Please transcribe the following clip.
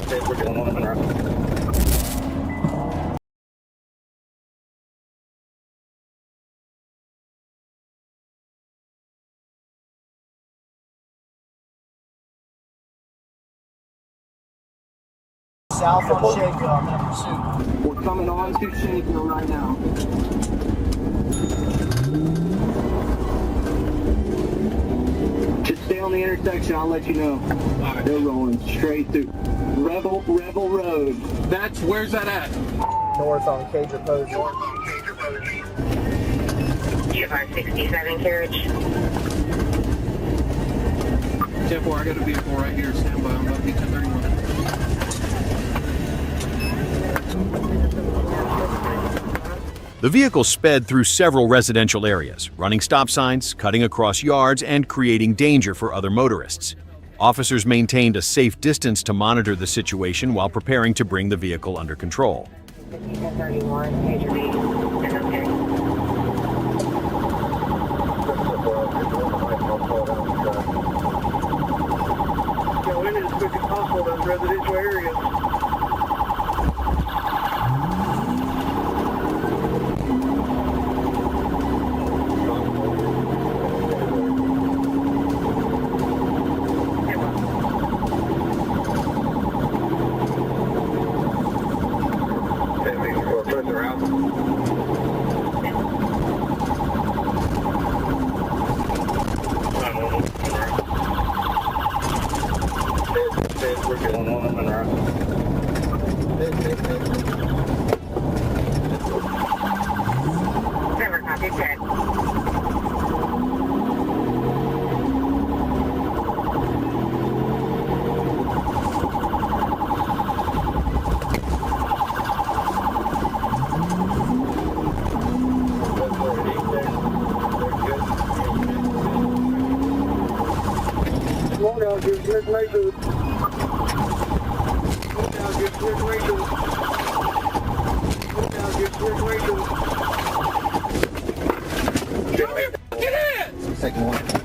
We're doing one minute. South on Shaker, I'm in pursuit. We're coming on to Shaker right now. Just stay on the intersection, I'll let you know. Right. They're rolling straight through. Rebel Road. Where's that at? North on Cager Post. GFR 67 carriage. 10-4, I got a vehicle right here. Stand by. I'm about to be 1031. The vehicle sped through several residential areas, running stop signs, cutting across yards, and creating danger for other motorists. Officers maintained a safe distance to monitor the situation while preparing to bring the vehicle under control. 1031, major B. Okay. Go in as quick as possible to those residential areas. We're doing one minute. Never copy, 10. Slow down, give us information. Slow down, give us information. Slow down, give us information. Get in! Second one.